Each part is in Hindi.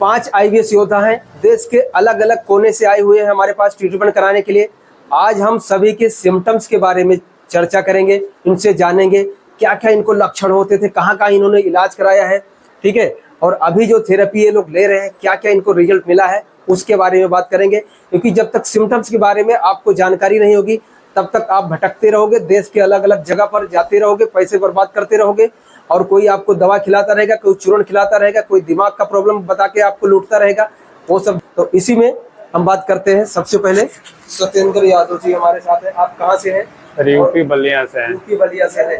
5 IBS योद्धा हैं, देश के अलग अलग कोने से आए हुए हैं हमारे पास ट्रीटमेंट कराने के लिए। आज हम सभी के सिम्टम्स के बारे में चर्चा करेंगे, इनसे जानेंगे क्या क्या इनको लक्षण होते थे, कहाँ कहाँ इन्होंने इलाज कराया है, ठीक है, और अभी जो थेरेपी ये लोग ले रहे हैं क्या क्या इनको रिजल्ट मिला है उसके बारे में बात करेंगे। क्योंकि जब तक सिम्टम्स के बारे में आपको जानकारी नहीं होगी तब तक आप भटकते रहोगे, देश के अलग अलग जगह पर जाते रहोगे, पैसे बर्बाद करते रहोगे, और कोई आपको दवा खिलाता रहेगा, कोई चूर्ण खिलाता रहेगा, कोई दिमाग का प्रॉब्लम बता के आपको लूटता रहेगा, वो सब। तो इसी में हम बात करते हैं। सबसे पहले सत्येंद्र यादव जी हमारे साथ हैं। आप कहाँ से हैं? यूपी बलिया से है। यूपी बलिया से है।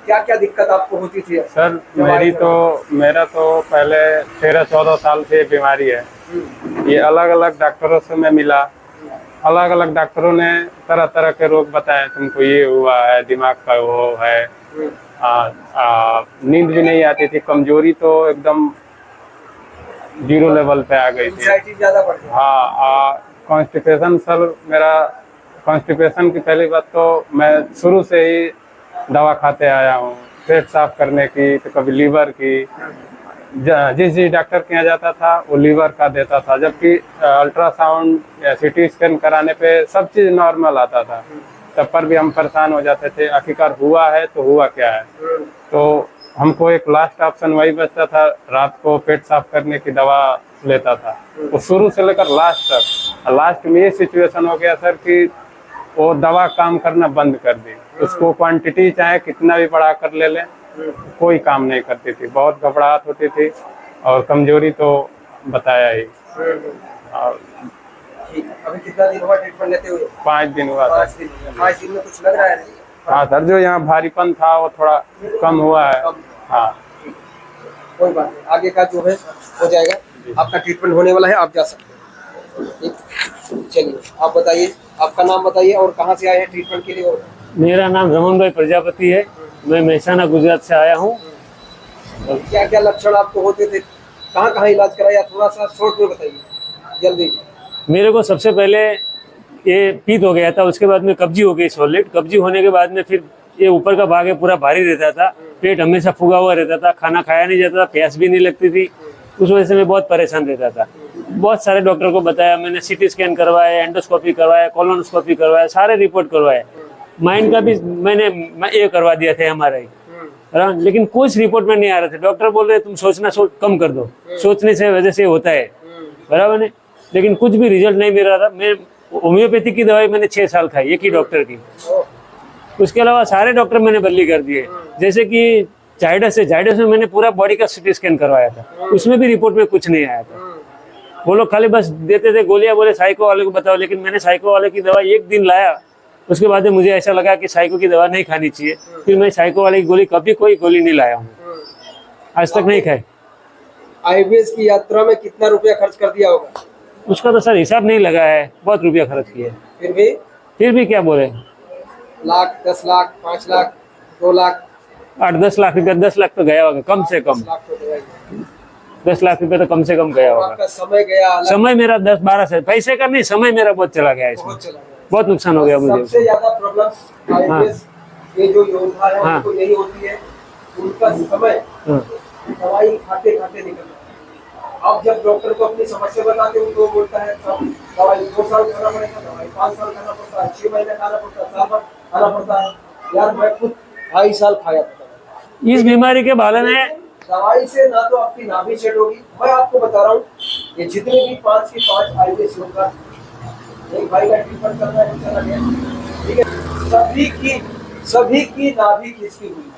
क्या क्या दिक्कत आपको होती थी? सर मेरा तो पहले 13-14 साल से बीमारी है। ये अलग अलग डॉक्टरों से मैं मिला, अलग अलग डॉक्टरों ने तरह तरह के रोग बताए, तुमको ये हुआ है, दिमाग का वो है, नींद भी नहीं आती थी, कमजोरी तो एकदम 0 लेवल पे आ गई थी। ज्यादा बढ़ गई। हाँ, कॉन्स्टिपेशन सर, मेरा कॉन्स्टिपेशन की पहली बात तो मैं शुरू से ही दवा खाते आया हूँ, पेट साफ करने की, तो कभी लीवर की, जिस डॉक्टर के यहाँ जाता था वो लीवर का देता था, जबकि अल्ट्रासाउंड या CT स्कैन कराने पे सब चीज़ नॉर्मल आता था, तब पर भी हम परेशान हो जाते थे आखिरकार हुआ है तो हुआ क्या है। तो हमको एक लास्ट ऑप्शन वही बचता था, रात को पेट साफ करने की दवा लेता था, वो शुरू से लेकर लास्ट तक। लास्ट में ये सिचुएशन हो गया सर कि वो दवा काम करना बंद कर दी, उसको क्वांटिटी चाहे कितना भी बढ़ा कर ले लें कोई काम नहीं करती थी, बहुत घबराहट होती थी और कमजोरी तो बताया ही। और अभी कितना दिन हुआ ट्रीटमेंट लेते हुए? 5 दिन हुआ था। 5 दिन में कुछ लग रहा है? हाँ सर, जो यहाँ भारीपन था वो थोड़ा कम हुआ है। हाँ, कोई बात नहीं, आगे का जो है हो जाएगा, आपका ट्रीटमेंट होने वाला है, आप जा सकते हैं। चलिए आप बताइए, आपका नाम बताइए और कहाँ से आए हैं ट्रीटमेंट के लिए? और मेरा नाम रमन भाई प्रजापति है, मैं मेहसाना गुजरात से आया हूँ। क्या क्या लक्षण आपको होते थे, कहाँ कहाँ इलाज कराया, थोड़ा सा शॉर्ट में बताइए जल्दी। मेरे को सबसे पहले ये पीत हो गया था, उसके बाद में कब्जी हो गई सॉलिड, कब्जी होने के बाद में फिर ये ऊपर का भाग है पूरा भारी रहता था, पेट हमेशा फूगा हुआ रहता था, खाना खाया नहीं जाता था, प्यास भी नहीं लगती थी, उस वजह से मैं बहुत परेशान रहता था। बहुत सारे डॉक्टर को बताया मैंने, CT स्कैन करवाया, एंडोस्कोपी करवाया, कोलोनोस्कोपी करवाया, सारे रिपोर्ट करवाए, माइंड का भी मैंने ये करवा दिया था MRI, लेकिन कुछ रिपोर्ट में नहीं आ रहे थे। डॉक्टर बोल रहे तुम सोचना कम कर दो, सोचने से वजह से होता है, बराबर नहीं, लेकिन कुछ भी रिजल्ट नहीं मिल रहा था। मैं होम्योपैथी की दवाई मैंने 6 साल खाई, एक ही डॉक्टर की, उसके अलावा सारे डॉक्टर मैंने बदली कर दिए। जैसे कि जाइडस में मैंने पूरा बॉडी का CT स्कैन करवाया था, उसमें भी रिपोर्ट में कुछ नहीं आया था। वो लोग खाली बस देते थे गोलियां, बोले साइको वाले को बताओ, लेकिन मैंने साइको वाले की दवा 1 दिन लाया, उसके बाद मुझे ऐसा लगा कि साइको की दवा नहीं खानी चाहिए, फिर मैं साइको वाले की गोली कभी कोई गोली नहीं लाया हूँ, आज तक नहीं खाई। IBS की यात्रा में कितना रुपया खर्च कर दिया होगा? उसका तो सर हिसाब नहीं लगा है, बहुत रुपया खर्च किया। फिर भी क्या बोले, लाख, 10 लाख, 5 लाख, 2 लाख, 8-10 लाख रुपया, 10 लाख तो गया होगा कम से कम, 10 लाख रुपया तो कम से कम गया होगा। समय गया, समय मेरा 10-12 से, पैसे का नहीं, समय मेरा बहुत चला गया, इसमें बहुत नुकसान हो गया मुझे। सबसे ज्यादा प्रॉब्लम IBS ये जो योद्धा है उनको यही होती है, उनका समय दवाई खाते खाते निकलता है। अब जब डॉक्टर को अपनी समस्या बताते हैं तो बोलता है दवाई 2 साल खाना पड़ेगा, दवाई 5 साल खाना पड़ता है, 6 महीने खाना पड़ता है, साल भर खाना पड़ता है। यार मैं खुद 2.5 साल खाया था इस बीमारी के बारे में। दवाई से ना तो आपकी नाभि सेट होगी, मैं आपको बता रहा हूँ, ये जितने भी 5 के 5 IBS योद्धा, एक भाई का ट्रीटमेंट करना है, चला गया, ठीक है, सभी की नाभि खिसकी हुई है।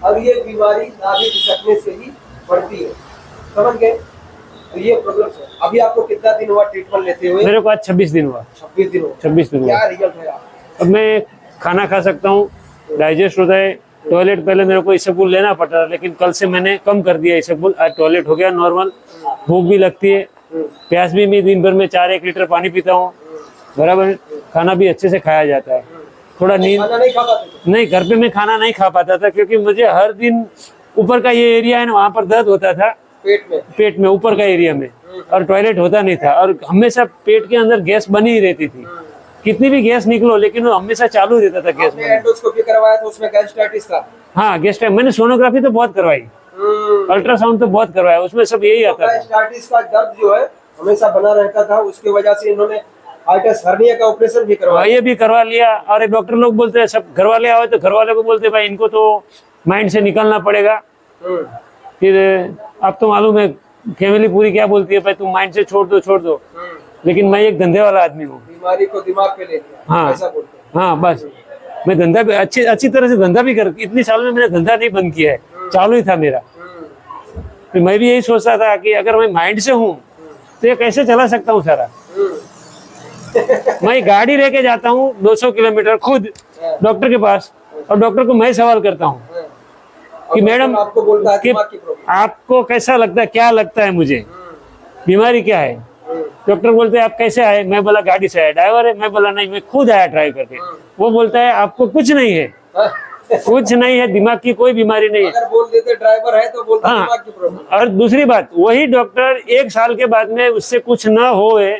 अब ये बीमारी नाभि खिसकने से ही बढ़ती है, समझ गए? तो ये प्रॉब्लम है। अभी आपको कितना दिन हुआ ट्रीटमेंट लेते हुए? मेरे को आज 26 दिन हुआ। 26 दिन हुआ। 26 दिन हुआ। क्या रिजल्ट है? अब मैं खाना खा सकता हूँ, डाइजेस्ट होता है, टॉयलेट पहले मेरे को इसबगोल लेना पड़ता था, लेकिन कल से मैंने कम कर दिया इसबगोल, आज टॉयलेट हो गया नॉर्मल, भूख भी लगती है, प्यास भी, मैं दिन भर में 4-1 लीटर पानी पीता हूँ, बराबर, खाना भी अच्छे से खाया जाता है। थोड़ा नींद नहीं, घर पे मैं खाना नहीं खा पाता था, क्योंकि मुझे हर दिन ऊपर का ये एरिया है ना, वहाँ पर दर्द होता था, पेट में ऊपर का एरिया में, और टॉयलेट होता नहीं था, और हमेशा पेट के अंदर गैस बनी ही रहती थी, कितनी भी गैस निकलो, लेकिन वो हमेशा चालू रहता था गैस। एंडोस्कोपी करवाया था, उसमें गैस्ट्राइटिस था? हाँ, गैस्ट्राइटिस, मैंने सोनोग्राफी तो बहुत करवाई, अल्ट्रासाउंड तो बहुत करवाया, उसमें सब यही आता था। स्टार्टिस का दर्द जो है हमेशा बना रहता था, उसकी वजह से इन्होंने हाइटस हर्निया का ऑपरेशन भी करवाया। ये भी करवा लिया। और ये डॉक्टर लोग बोलते हैं, सब घर वाले आए तो घर वाले को बोलते भाई इनको तो माइंड से निकलना पड़ेगा। फिर अब तो मालूम है फैमिली पूरी क्या बोलती है, भाई तुम माइंड से छोड़ दो। लेकिन मैं एक धंधे वाला आदमी हूँ, बीमारी को दिमाग पे ले लिया, हाँ ऐसा बोलते हैं। हाँ, बस मैं धंधा भी अच्छी तरह से धंधा भी कर, इतनी साल में मैंने धंधा नहीं बंद किया है, चालू ही था मेरा। तो मैं भी यही सोचता था कि अगर मैं माइंड से हूँ तो ये कैसे चला सकता हूँ सारा। मैं गाड़ी लेके जाता हूँ 200 किलोमीटर खुद डॉक्टर के पास, और डॉक्टर को मैं सवाल करता हूँ कि मैडम आपको बोलता है कि दिमाग की प्रॉब्लम, आपको कैसा लगता है, क्या लगता है मुझे, बीमारी क्या है। डॉक्टर बोलते हैं आप कैसे आए, मैं बोला गाड़ी से आया, ड्राइवर है, मैं बोला नहीं मैं खुद आया ड्राइव करके। वो बोलता है आपको कुछ नहीं है, कुछ नहीं है, दिमाग की कोई बीमारी नहीं है। अगर बोल देते ड्राइवर है तो बोलते दिमाग की प्रॉब्लम। और दूसरी बात, वही डॉक्टर 1 साल के बाद में उससे कुछ ना होए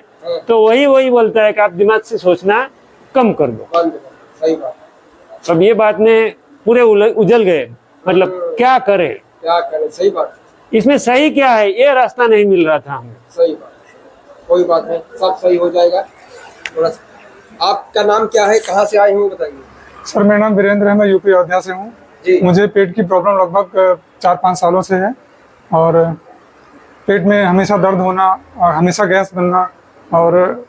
तो वही बोलता है कि आप दिमाग से सोचना कम कर दो। सही बात। अब ये बात में पूरे उजल गए, मतलब क्या करे। सही बात। इसमें सही क्या है, ये रास्ता नहीं मिल रहा था हमें। सही बात, कोई बात नहीं, सब सही हो जाएगा। थोड़ा आपका नाम क्या है, कहाँ से आए हैं बताइए। सर मेरा नाम वीरेंद्र है, मैं यूपी अयोध्या से हूँ। मुझे पेट की प्रॉब्लम लगभग 4-5 सालों से है, और पेट में हमेशा दर्द होना और हमेशा गैस बनना और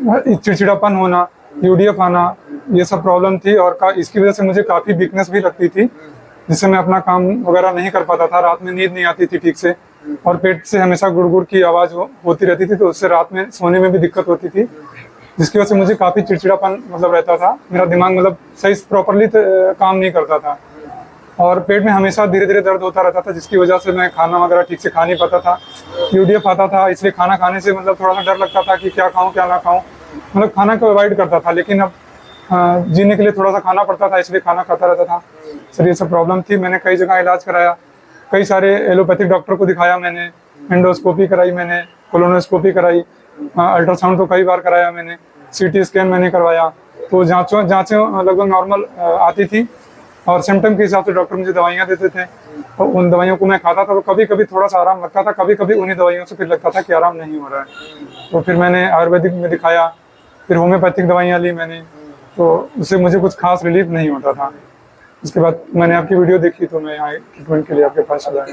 चिड़चिड़ापन होना, यूडीएफ आना, ये सब प्रॉब्लम थी। और इसकी वजह से मुझे काफ़ी वीकनेस भी लगती थी, जिससे मैं अपना काम वगैरह नहीं कर पाता था। रात में नींद नहीं आती थी ठीक से, और पेट से हमेशा गुड़गुड़ की आवाज़ होती रहती थी, तो उससे रात में सोने में भी दिक्कत होती थी, जिसकी वजह से मुझे काफ़ी चिड़चिड़ापन मतलब रहता था। मेरा दिमाग मतलब सही प्रॉपरली काम नहीं करता था, और पेट में हमेशा धीरे धीरे दर्द होता रहता था, जिसकी वजह से मैं खाना वगैरह ठीक से खा नहीं पाता था। यूडीएफ आता था, इसलिए खाना खाने से मतलब थोड़ा सा डर लगता था कि क्या खाऊं क्या ना खाऊं, मतलब खाना को अवॉइड करता था। लेकिन अब जीने के लिए थोड़ा सा खाना पड़ता था, इसलिए खाना खाता रहता था। सर ये सब प्रॉब्लम थी, मैंने कई जगह इलाज कराया, कई सारे एलोपैथिक डॉक्टर को दिखाया मैंने, एंडोस्कोपी कराई मैंने, कोलोनोस्कोपी कराई, अल्ट्रासाउंड तो कई बार कराया मैंने, सीटी स्कैन मैंने करवाया। तो जाँचों लगभग नॉर्मल आती थी, और सिम्टम के हिसाब से डॉक्टर मुझे दवाइयाँ देते थे, तो उन दवाइयों को मैं खाता था। तो कभी कभी थोड़ा सा आराम लगता था, कभी कभी उन्हीं दवाइयों से फिर लगता था कि आराम नहीं हो रहा है। तो फिर मैंने आयुर्वेदिक में दिखाया, फिर होम्योपैथिक दवाइयाँ ली मैंने, तो उससे मुझे कुछ खास रिलीफ नहीं होता था। उसके बाद मैंने आपकी वीडियो देखी, तो मैं यहाँ ट्रीटमेंट के लिए आपके पास आया।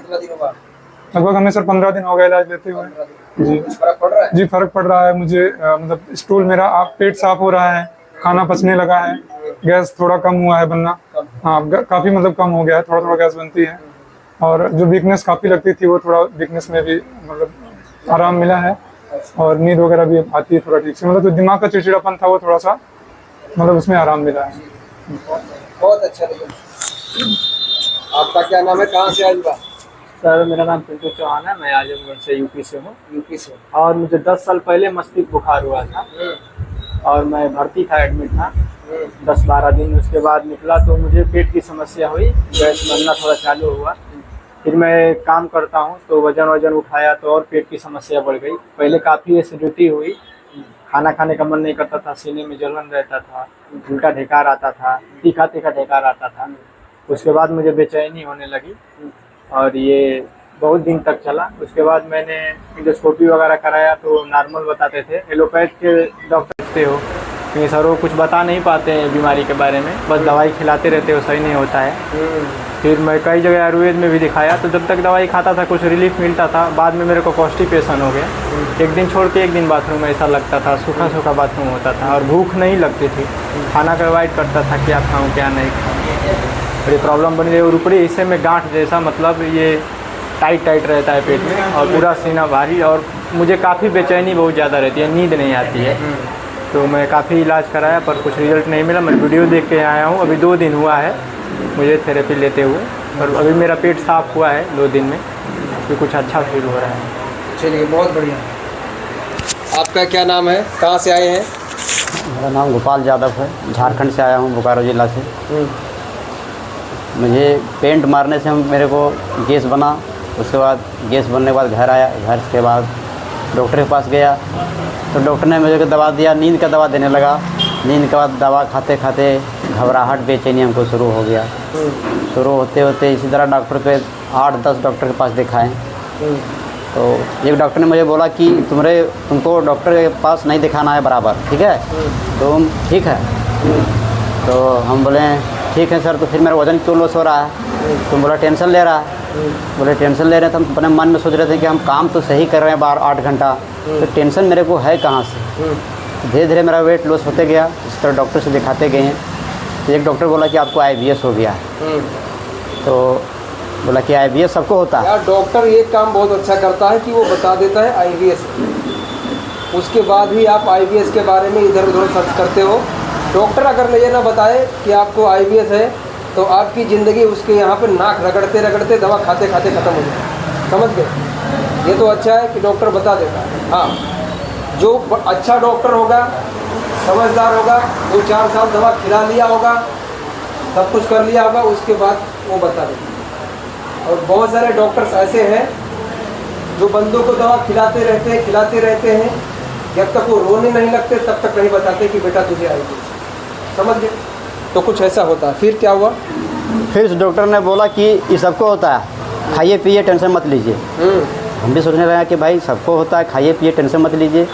लगभग हमें सर 15 दिन हो गए इलाज लेते हुए। जी जी, फर्क पड़ रहा है मुझे, मतलब स्टूल मेरा पेट साफ हो रहा है, खाना पचने लगा है, गैस थोड़ा कम हुआ है बनना, हाँ काफ़ी मतलब कम हो गया है, थोड़ा थोड़ा गैस बनती है। और जो वीकनेस काफ़ी लगती थी, वो थोड़ा वीकनेस में भी मतलब आराम मिला है, और नींद वगैरह भी आती है थोड़ा ठीक से। मतलब जो दिमाग का चिड़चिड़ापन था वो थोड़ा सा मतलब उसमें आराम मिला है। बहुत अच्छा लगा। आपका क्या नाम है, कहाँ से आए हुआ? सर मेरा नाम पिंटू चौहान है, मैं आजमगढ़ से यूपी से हूँ। यूपी से। और मुझे 10 साल पहले मस्तिष्क बुखार हुआ था, और मैं भर्ती था, एडमिट था 10-12 दिन। उसके बाद निकला तो मुझे पेट की समस्या हुई, गैस बनना थोड़ा चालू हुआ। फिर मैं काम करता हूँ तो वजन उठाया तो और पेट की समस्या बढ़ गई। पहले काफ़ी एसिडिटी हुई, खाना खाने का मन नहीं करता था, सीने में जलन रहता था, उल्टा ढेकार आता था, तीखा ढेकार आता था। उसके बाद मुझे बेचैनी होने लगी, और ये बहुत दिन तक चला। उसके बाद मैंने एंडोस्कोपी वगैरह कराया तो नॉर्मल बताते थे। एलोपैथ के डॉक्टर थे हो, क्योंकि सर वो कुछ बता नहीं पाते हैं बीमारी के बारे में, बस दवाई खिलाते रहते हो, सही नहीं होता है। फिर मैं कई जगह आयुर्वेद में भी दिखाया, तो जब तक दवाई खाता था कुछ रिलीफ मिलता था। बाद में मेरे को कॉन्स्टिपेशन हो गया, एक दिन छोड़ के एक दिन बाथरूम में ऐसा लगता था, सूखा सूखा बाथरूम होता था, और भूख नहीं लगती थी। खाना का अवॉइड करता था, क्या खाऊँ क्या नहीं खाऊँ। ये प्रॉब्लम बनी रही, और ऊपरी हिस्से में गांठ जैसा, मतलब ये टाइट रहता है पेट में, और पूरा सीना भारी, और मुझे काफ़ी बेचैनी बहुत ज़्यादा रहती है, नींद नहीं आती है। तो मैं काफ़ी इलाज कराया पर कुछ रिजल्ट नहीं मिला। मैं वीडियो देख के आया हूँ, अभी 2 दिन हुआ है मुझे थेरेपी लेते हुए, और अभी मेरा पेट साफ हुआ है 2 दिन में, तो कुछ अच्छा फील हो रहा है। चलिए बहुत बढ़िया। आपका क्या नाम है, कहाँ से आए हैं? मेरा नाम गोपाल यादव है, झारखंड से आया हूँ, बोकारो जिला से। मुझे पेंट मारने से मेरे को गैस बना, उसके बाद गैस बनने के बाद घर आया, घर के बाद डॉक्टर के पास गया, तो डॉक्टर ने मुझे दवा दिया, नींद का दवा देने लगा। नींद के बाद दवा खाते खाते घबराहट बेचैनी हमको शुरू हो गया। शुरू होते होते इसी तरह डॉक्टर के 8-10 डॉक्टर के पास दिखाए। तो एक डॉक्टर ने मुझे बोला कि तुमको डॉक्टर के पास नहीं दिखाना है बराबर, ठीक है? तो ठीक है। तो हम बोले ठीक है सर, तो फिर मेरा वज़न क्यों लॉस हो रहा है? तुम बोला टेंशन ले रहा है। बोले टेंशन ले रहे हैं, तो हम अपने मन में सोच रहे थे कि हम काम तो सही कर रहे हैं 8 घंटा, तो टेंशन मेरे को है कहाँ से? धीरे धीरे मेरा वेट लॉस होते गया, इस तरह डॉक्टर से दिखाते गए हैं। तो एक डॉक्टर बोला कि आपको IBS हो गया है। तो बोला कि IBS सबको होता है। यार डॉक्टर ये काम बहुत अच्छा करता है कि वो बता देता है IBS, उसके बाद भी आप IBS के बारे में इधर उधर सर्च करते हो। डॉक्टर अगर ये ना बताए कि आपको IBS है तो आपकी ज़िंदगी उसके यहाँ पर नाक रगड़ते रगड़ते दवा खाते खाते ख़त्म हो जाए। समझ गए? ये तो अच्छा है कि डॉक्टर बता देता है। हाँ, जो अच्छा डॉक्टर होगा, समझदार होगा, 2-4 साल दवा खिला लिया होगा, सब कुछ कर लिया होगा, उसके बाद वो बता देगा। और बहुत सारे डॉक्टर्स ऐसे हैं जो बंदों को दवा खिलाते रहते हैं, जब तक वो रोने नहीं लगते तब तक नहीं बताते कि बेटा तुझे IBS। समझ गए? तो कुछ ऐसा होता है। फिर क्या हुआ? फिर डॉक्टर ने बोला कि ये सबको होता है, खाइए पिए टेंशन मत लीजिए। हम भी सोचने लगे कि भाई सबको होता है, खाइए पिए टेंशन मत लीजिए।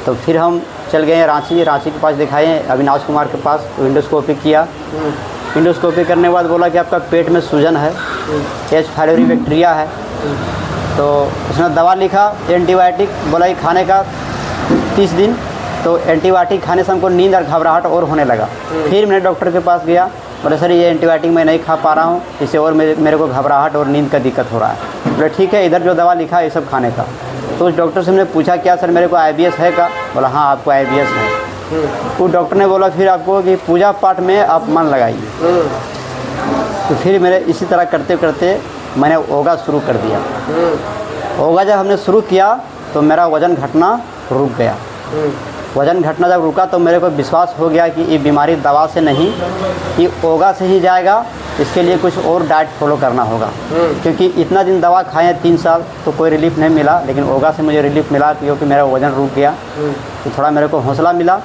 तो फिर हम चल गए रांची के पास दिखाए अविनाश कुमार के पास, विंडोस्कोपी किया। विंडोस्कोपी करने के बाद बोला कि आपका पेट में सूजन है, H. फाइलोरी बैक्टीरिया है। तो उसने दवा लिखा एंटीबायोटिक, बोला कि खाने का 30 दिन। तो एंटीबायोटिक खाने से हमको नींद और घबराहट और होने लगा। फिर मैं डॉक्टर के पास गया, बोले सर ये एंटीबायोटिक मैं नहीं खा पा रहा हूँ, इससे और मेरे को घबराहट और नींद का दिक्कत हो रहा है। बोले ठीक है, इधर जो दवा लिखा है ये सब खाने का। तो उस डॉक्टर से मैंने पूछा क्या सर मेरे को IBS है का? बोला हाँ आपको IBS है। वो डॉक्टर ने बोला फिर आपको कि पूजा पाठ में आप मन लगाइए। तो फिर मेरे इसी तरह करते करते मैंने योगा शुरू कर दिया। योगा जब हमने शुरू किया तो मेरा वज़न घटना रुक गया। वज़न घटना जब रुका तो मेरे को विश्वास हो गया कि ये बीमारी दवा से नहीं, ये योगा से ही जाएगा। इसके लिए कुछ और डाइट फॉलो करना होगा, क्योंकि इतना दिन दवा खाए 3 साल तो कोई रिलीफ नहीं मिला, लेकिन योगा से मुझे रिलीफ मिला क्योंकि मेरा वज़न रुक गया। तो थोड़ा मेरे को हौसला मिला।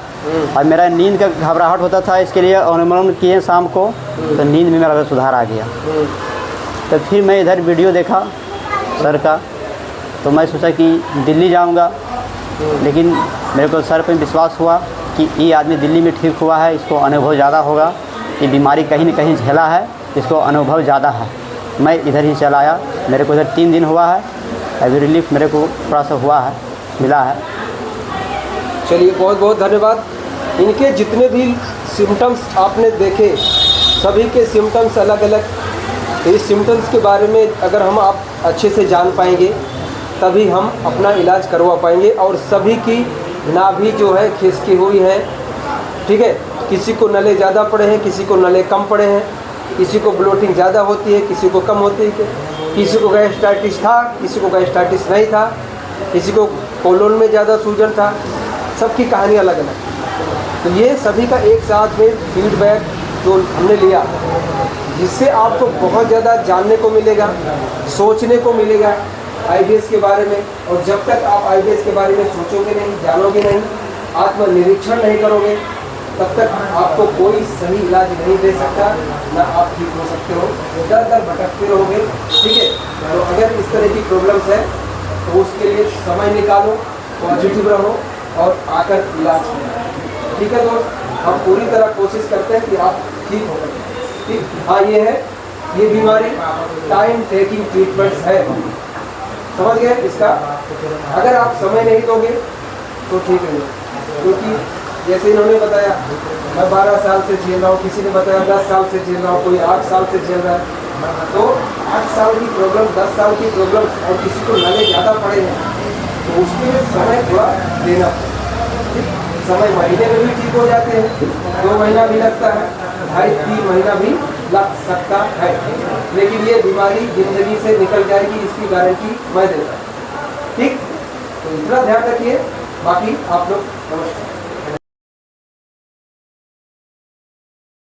और मेरा नींद का घबराहट होता था, इसके लिए अनुलोम किए शाम को, तो नींद में मेरा सुधार आ गया। तो फिर मैं इधर वीडियो देखा सर का, तो मैं सोचा कि दिल्ली जाऊँगा, लेकिन मेरे को सर पे विश्वास हुआ कि ये आदमी दिल्ली में ठीक हुआ है, इसको अनुभव ज़्यादा होगा, ये बीमारी कहीं न कहीं झेला है, इसको अनुभव ज़्यादा है। मैं इधर ही चला आया। मेरे को इधर 3 दिन हुआ है, अभी रिलीफ मेरे को थोड़ा सा हुआ है, मिला है। चलिए बहुत बहुत धन्यवाद। इनके जितने भी सिम्टम्स आपने देखे, सभी के सिम्टम्स अलग अलग। तो इस सिम्टम्स के बारे में अगर हम आप अच्छे से जान पाएंगे तभी हम अपना इलाज करवा पाएंगे। और सभी की नाभि जो है खिसकी हुई है, ठीक है। किसी को नले ज़्यादा पड़े हैं, किसी को नले कम पड़े हैं, किसी को ब्लोटिंग ज़्यादा होती है, किसी को कम होती है, किसी को गैस्ट्राइटिस था, किसी को गैस्ट्राइटिस नहीं था, किसी को कोलोन में ज़्यादा सूजन था। सबकी कहानी अलग अलग। तो ये सभी का एक साथ में फीडबैक जो हमने लिया, जिससे आपको बहुत ज़्यादा जानने को मिलेगा, सोचने को मिलेगा IBS के बारे में। और जब तक आप IBS के बारे में सोचोगे नहीं, जानोगे नहीं, आत्मनिरीक्षण नहीं करोगे, तब तक आपको कोई सही इलाज नहीं दे सकता, ना आप ठीक हो सकते हो, दर दर भटकते रहोगे, ठीक है। तो अगर इस तरह की प्रॉब्लम्स है तो उसके लिए समय निकालो, पॉजिटिव रहो और आकर इलाज करो, ठीक है दोस्त। हम पूरी तरह कोशिश करते हैं कि आप ठीक हो, ठीक। हाँ ये है, ये बीमारी टाइम टेकिंग ट्रीटमेंट्स है, समझ गए इसका। अगर आप समय नहीं दोगे तो ठीक है, क्योंकि जैसे इन्होंने बताया मैं 12 साल से झेल रहा हूँ, किसी ने बताया 10 साल से झेल रहा हूँ, कोई 8 साल से झेल रहा है। तो 8 साल की प्रॉब्लम, 10 साल की प्रॉब्लम और किसी को नले ज़्यादा पड़े हैं, तो उसके लिए समय थोड़ा देना पड़ेगा। समय महीने में भी ठीक हो जाते हैं, 2 महीना भी लगता है, 2.5-3 महीना भी लग सकता है, लेकिन ये बीमारी ज़िंदगी से निकल जाएगी, इसकी गारंटी मैं देता हूँ, ठीक। तो इतना ध्यान रखिए। बाकी आप लोग नमस्कार।